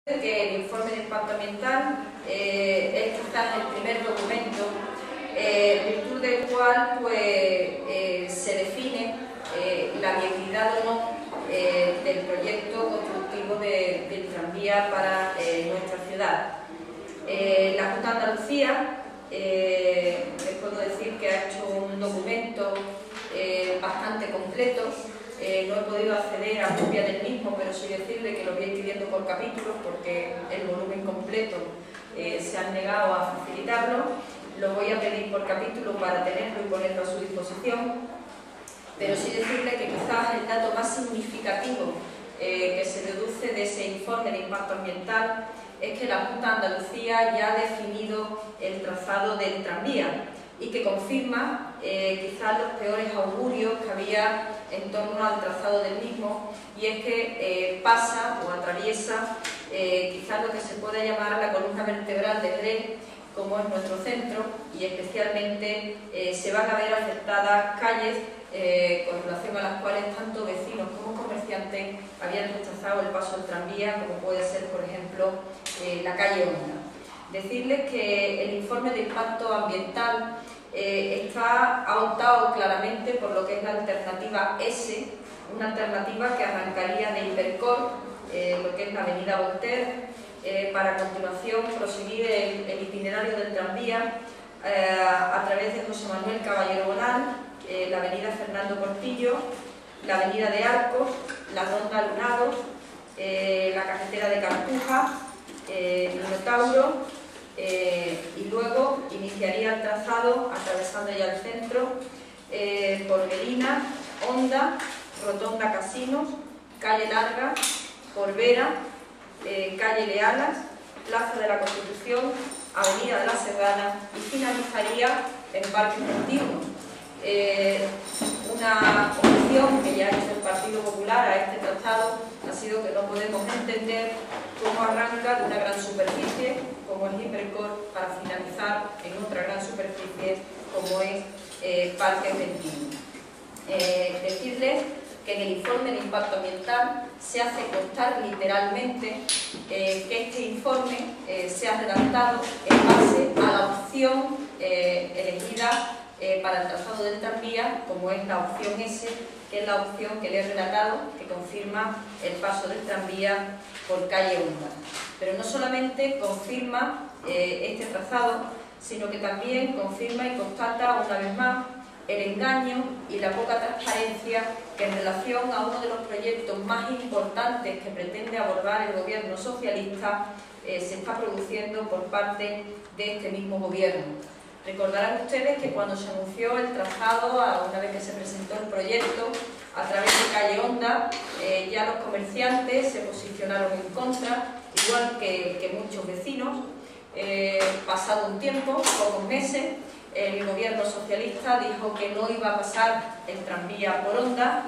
Que el informe de impacto ambiental es quizás el primer documento en virtud del cual se define la viabilidad o no del proyecto constructivo del tranvía para nuestra ciudad. La Junta de Andalucía, les puedo decir que ha hecho un documento bastante completo. No he podido acceder a copia del mismo, pero sí decirle que lo voy a ir pidiendo por capítulos porque el volumen completo se han negado a facilitarlo. Lo voy a pedir por capítulo para tenerlo y ponerlo a su disposición, pero sí decirle que quizás el dato más significativo que se deduce de ese informe de impacto ambiental es que la Junta de Andalucía ya ha definido el trazado del tranvía y que confirma quizás los peores augurios que había en torno al trazado del mismo, y es que pasa o atraviesa quizás lo que se puede llamar la columna vertebral de Jerez, como es nuestro centro, y especialmente se van a ver afectadas calles con relación a las cuales tanto vecinos como comerciantes habían rechazado el paso del tranvía, como puede ser, por ejemplo, la calle Honda. Decirles que el informe de impacto ambiental ha optado claramente por lo que es la alternativa S, una alternativa que arrancaría de Hipercor, lo que es la avenida Voltaire, para a continuación proseguir el itinerario del tranvía a través de José Manuel Caballero Bonal, la avenida Fernando Portillo, la avenida de Arcos, la ronda Lunado, la carretera de Cartuja, Minotauro, y luego iniciaría el trazado atravesando ya el centro por Medina, Honda, Rotonda Casinos, Calle Larga, Corbera, Calle Lealas, Plaza de la Constitución, Avenida de la Serrana y finalizaría en Parque 21. Una opción que ya ha hecho el Partido Popular a este trazado ha sido que no podemos entender cómo arranca de una gran superficie como es Hipercor para finalizar en otra gran superficie como es Parque 21. Decirles que en el informe de impacto ambiental se hace constar literalmente que este informe se ha redactado en base a la opción elegida para el trazado del tranvía, como es la opción S, que es la opción que le he relatado, que confirma el paso del tranvía por calle Honda. Pero no solamente confirma este trazado, sino que también confirma y constata una vez más el engaño y la poca transparencia que en relación a uno de los proyectos más importantes que pretende abordar el gobierno socialista se está produciendo por parte de este mismo gobierno. Recordarán ustedes que cuando se anunció el trazado, una vez que se presentó el proyecto, a través de calle Honda, ya los comerciantes se posicionaron en contra, igual que muchos vecinos. Pasado un tiempo, pocos meses, el gobierno socialista dijo que no iba a pasar el tranvía por Honda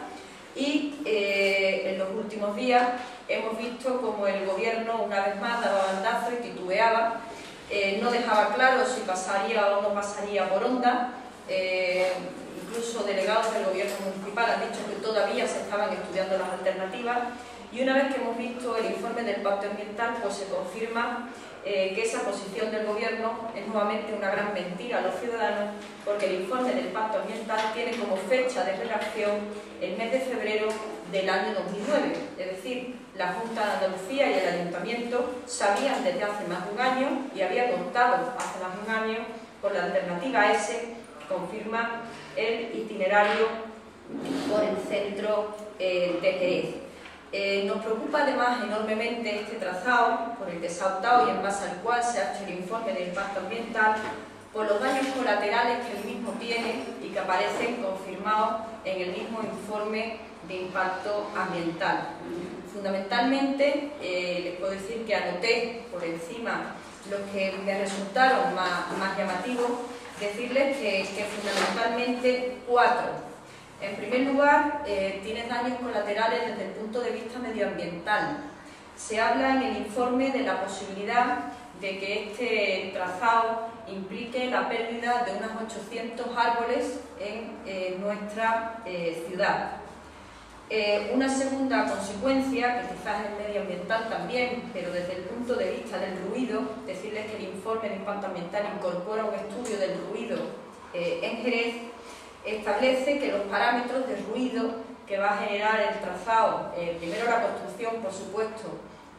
y en los últimos días hemos visto como el gobierno una vez más daba bandazo y titubeaba. No dejaba claro si pasaría o no pasaría por Honda. Incluso delegados del gobierno municipal han dicho que todavía se estaban estudiando las alternativas, y una vez que hemos visto el informe del impacto ambiental, pues se confirma que esa posición del gobierno es nuevamente una gran mentira a los ciudadanos, porque el informe del impacto ambiental tiene como fecha de redacción el mes de febrero del año 2009, es decir, la Junta de Andalucía y el Ayuntamiento sabían desde hace más de un año y había contado hace más de un año con la alternativa S, que confirma el itinerario por el centro de Jerez. Nos preocupa además enormemente este trazado por el que se ha optado y en base al cual se ha hecho el informe de impacto ambiental, por los daños colaterales que el mismo tiene y que aparecen confirmados en el mismo informe de impacto ambiental. Fundamentalmente, les puedo decir que anoté por encima los que me resultaron más llamativos, decirles que fundamentalmente 4. En primer lugar, tiene daños colaterales desde el punto de vista medioambiental. Se habla en el informe de la posibilidad de que este trazado implique la pérdida de unos 800 árboles en nuestra ciudad. Una segunda consecuencia, que quizás es medioambiental también, pero desde el punto de vista del ruido, decirles que el informe de impacto ambiental incorpora un estudio del ruido en Jerez, establece que los parámetros de ruido que va a generar el trazado, primero la construcción, por supuesto,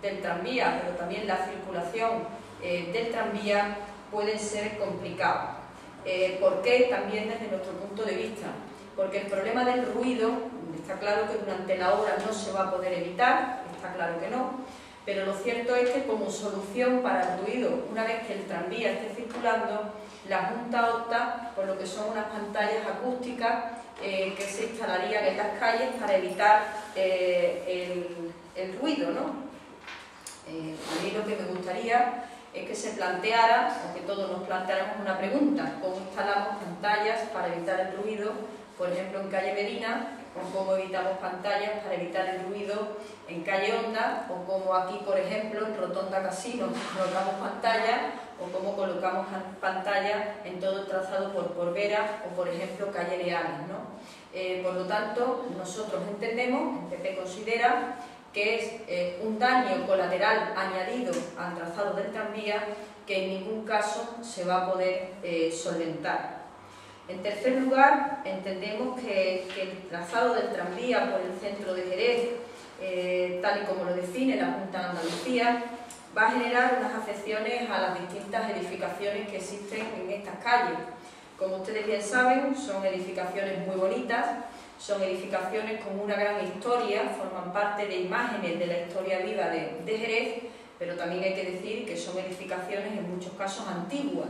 del tranvía, pero también la circulación del tranvía, pueden ser complicados. ¿Por qué? También desde nuestro punto de vista. Porque el problema del ruido, está claro que durante la obra no se va a poder evitar, está claro que no, pero lo cierto es que como solución para el ruido, una vez que el tranvía esté circulando, la Junta opta por lo que son unas pantallas acústicas que se instalarían en las calles para evitar el ruido, ¿no? A mí lo que me gustaría es que se planteara, o que todos nos planteáramos una pregunta: ¿cómo instalamos pantallas para evitar el ruido, por ejemplo en calle Medina, o cómo evitamos pantallas para evitar el ruido en calle Honda, o cómo aquí, por ejemplo, en Rotonda Casino colocamos pantallas, o cómo colocamos pantallas en todo el trazado por Vera o, por ejemplo, calle Leales, ¿no? Por lo tanto, nosotros entendemos, el PP considera, que es un daño colateral añadido al trazado del tranvía que en ningún caso se va a poder solventar. En tercer lugar, entendemos que el trazado del tranvía por el centro de Jerez, tal y como lo define la Junta de Andalucía, va a generar unas afecciones a las distintas edificaciones que existen en estas calles. Como ustedes bien saben, son edificaciones muy bonitas, son edificaciones con una gran historia, forman parte de imágenes de la historia viva de Jerez, pero también hay que decir que son edificaciones en muchos casos antiguas.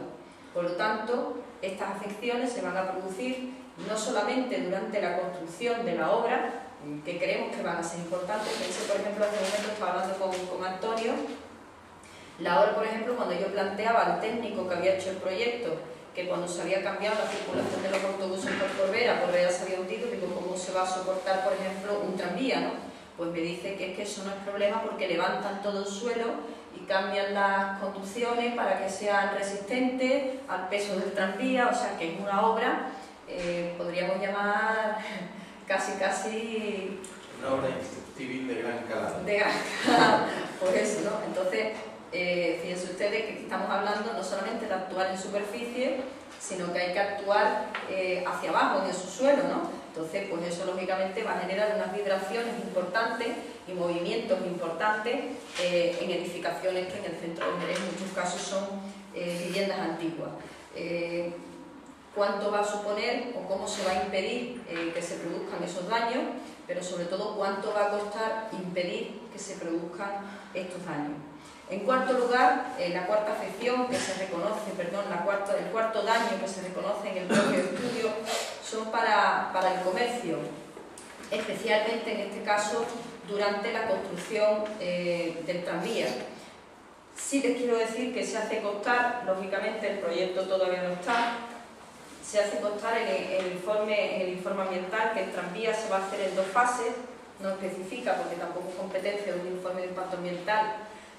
Por lo tanto, estas afecciones se van a producir no solamente durante la construcción de la obra, que creemos que van a ser importantes. Pensé, por ejemplo, hace un momento estaba hablando con Antonio, la obra, por ejemplo, cuando yo planteaba al técnico que había hecho el proyecto, que cuando se había cambiado la circulación de los autobuses por Vera se había hundido, digo, ¿cómo se va a soportar, por ejemplo, un tranvía, ¿no? Pues me dice que es que eso no es problema porque levantan todo el suelo y cambian las conducciones para que sean resistentes al peso del tranvía, o sea que es una obra, podríamos llamar casi una obra civil de gran calado. De gran calado, por eso, ¿no? Entonces, fíjense ustedes que estamos hablando no solamente de actuar en superficie, sino que hay que actuar hacia abajo, en el subsuelo, ¿no? Entonces, pues eso lógicamente va a generar unas vibraciones importantes y movimientos importantes en edificaciones que en el centro de Jerez en muchos casos son viviendas antiguas. ¿Cuánto va a suponer o cómo se va a impedir que se produzcan esos daños? Pero sobre todo, ¿cuánto va a costar impedir que se produzcan estos daños? En cuarto lugar, la cuarta afección que se reconoce, el cuarto daño que se reconoce en el propio estudio son para el comercio, especialmente en este caso durante la construcción del tranvía. Sí les quiero decir que se hace constar, lógicamente el proyecto todavía no está, se hace constar en el informe ambiental que el tranvía se va a hacer en 2 fases, no especifica porque tampoco es competencia de un informe de impacto ambiental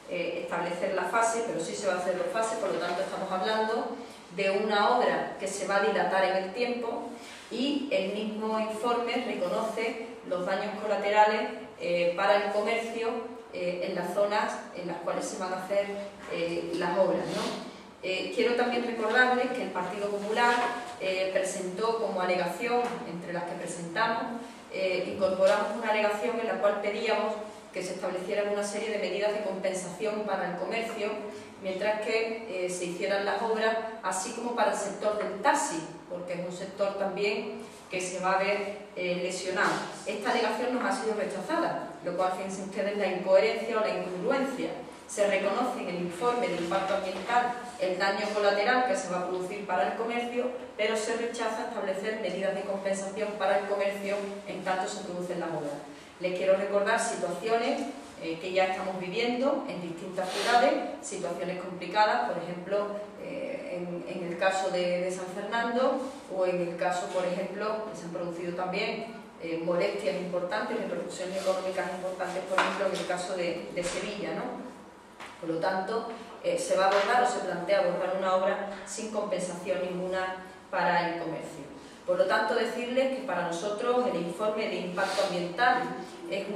establecer la fase, pero sí se va a hacer 2 fases, por lo tanto estamos hablando de una obra que se va a dilatar en el tiempo y el mismo informe reconoce los daños colaterales para el comercio en las zonas en las cuales se van a hacer las obras, ¿no? Quiero también recordarles que el Partido Popular presentó como alegación, entre las que presentamos, incorporamos una alegación en la cual pedíamos que se establecieran una serie de medidas de compensación para el comercio, mientras que se hicieran las obras, así como para el sector del taxi, porque es un sector también que se va a ver lesionado. Esta alegación nos ha sido rechazada, lo cual, fíjense ustedes, la incoherencia o la incongruencia. Se reconoce en el informe de impacto ambiental el daño colateral que se va a producir para el comercio, pero se rechaza establecer medidas de compensación para el comercio en tanto se producen las obras. Les quiero recordar situaciones que ya estamos viviendo en distintas ciudades, situaciones complicadas, por ejemplo, en el caso de San Fernando, o en el caso, por ejemplo, que se han producido también molestias importantes, repercusiones económicas importantes, por ejemplo, en el caso de Sevilla, ¿no? Por lo tanto, se va a abordar o se plantea abordar una obra sin compensación ninguna para el comercio. Por lo tanto, decirles que para nosotros el informe de impacto ambiental es un